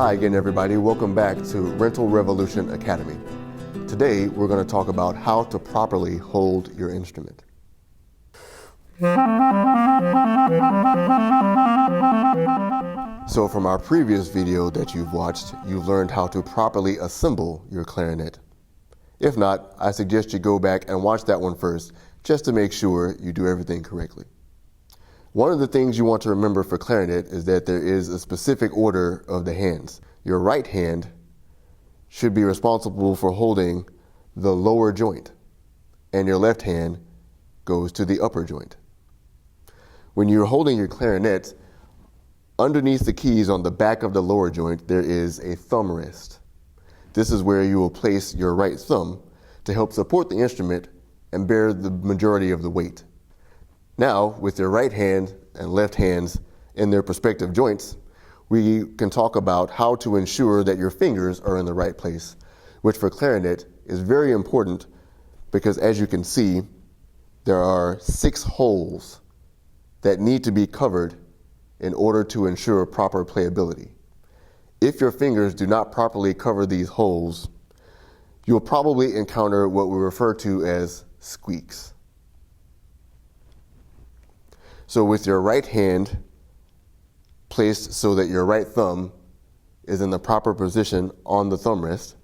Hi again, everybody. Welcome back to Rental Revolution Academy. Today, we're going to talk about how to properly hold your instrument. So from our previous video that you've watched, you've learned how to properly assemble your clarinet. If not, I suggest you go back and watch that one first, just to make sure you do everything correctly. One of the things you want to remember for clarinet is that there is a specific order of the hands. Your right hand should be responsible for holding the lower joint, and your left hand goes to the upper joint. When you're holding your clarinet, underneath the keys on the back of the lower joint, there is a thumb rest. This is where you will place your right thumb to help support the instrument and bear the majority of the weight. Now, with your right hand and left hands in their respective joints, we can talk about how to ensure that your fingers are in the right place, which for clarinet is very important because, as you can see, there are 6 holes that need to be covered in order to ensure proper playability. If your fingers do not properly cover these holes, you'll probably encounter what we refer to as squeaks. So with your right hand placed so that your right thumb is in the proper position on the thumb rest,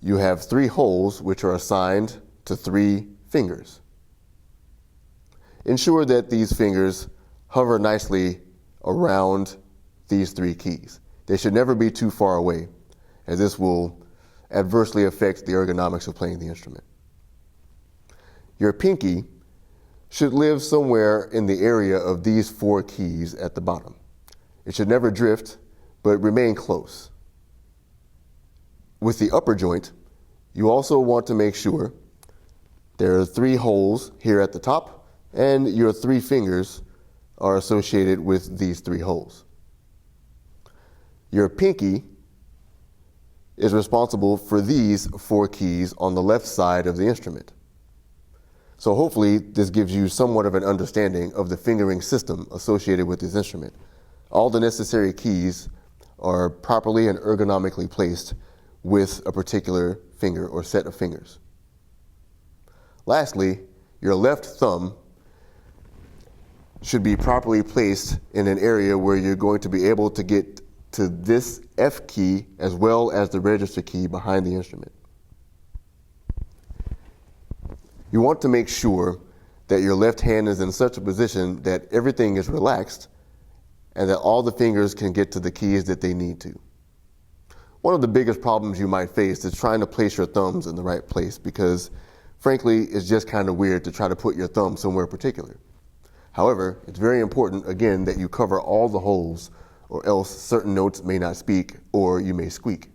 you have 3 holes which are assigned to 3 fingers. Ensure that these fingers hover nicely around these 3 keys. They should never be too far away, as this will adversely affect the ergonomics of playing the instrument. Your pinky should live somewhere in the area of these 4 keys at the bottom. It should never drift, but remain close. With the upper joint, you also want to make sure there are 3 holes here at the top, and your 3 fingers are associated with these 3 holes. Your pinky is responsible for these 4 keys on the left side of the instrument. So hopefully this gives you somewhat of an understanding of the fingering system associated with this instrument. All the necessary keys are properly and ergonomically placed with a particular finger or set of fingers. Lastly, your left thumb should be properly placed in an area where you're going to be able to get to this F key as well as the register key behind the instrument. You want to make sure that your left hand is in such a position that everything is relaxed and that all the fingers can get to the keys that they need to. One of the biggest problems you might face is trying to place your thumbs in the right place because, frankly, it's just kind of weird to try to put your thumb somewhere particular. However, it's very important, again, that you cover all the holes or else certain notes may not speak or you may squeak.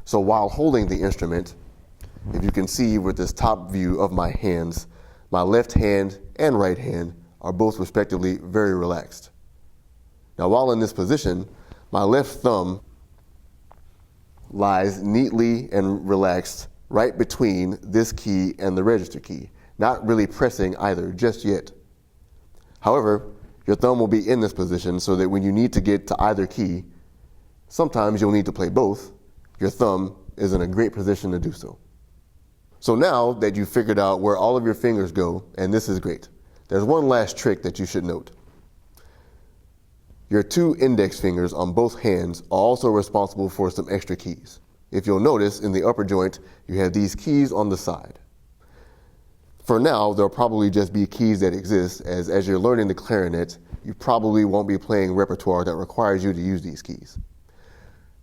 So while holding the instrument, if you can see with this top view of my hands, my left hand and right hand are both respectively very relaxed. Now while in this position, my left thumb lies neatly and relaxed right between this key and the register key, not really pressing either just yet. However, your thumb will be in this position so that when you need to get to either key, sometimes you'll need to play both, your thumb is in a great position to do so. So now that you've figured out where all of your fingers go, and this is great, there's one last trick that you should note. Your 2 index fingers on both hands are also responsible for some extra keys. If you'll notice, in the upper joint, you have these keys on the side. For now, there'll probably just be keys that exist, as you're learning the clarinet, you probably won't be playing repertoire that requires you to use these keys.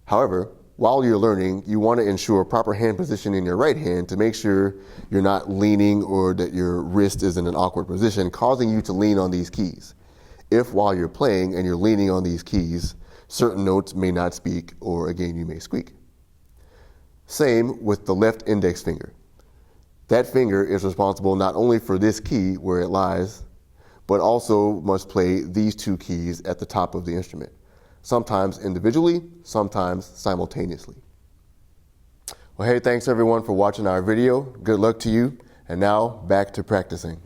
However, while you're learning, you want to ensure proper hand position in your right hand to make sure you're not leaning or that your wrist is in an awkward position, causing you to lean on these keys. If while you're playing and you're leaning on these keys, certain notes may not speak or again you may squeak. Same with the left index finger. That finger is responsible not only for this key where it lies, but also must play these 2 keys at the top of the instrument. Sometimes individually, sometimes simultaneously. Well, hey, thanks everyone for watching our video. Good luck to you. And now back to practicing.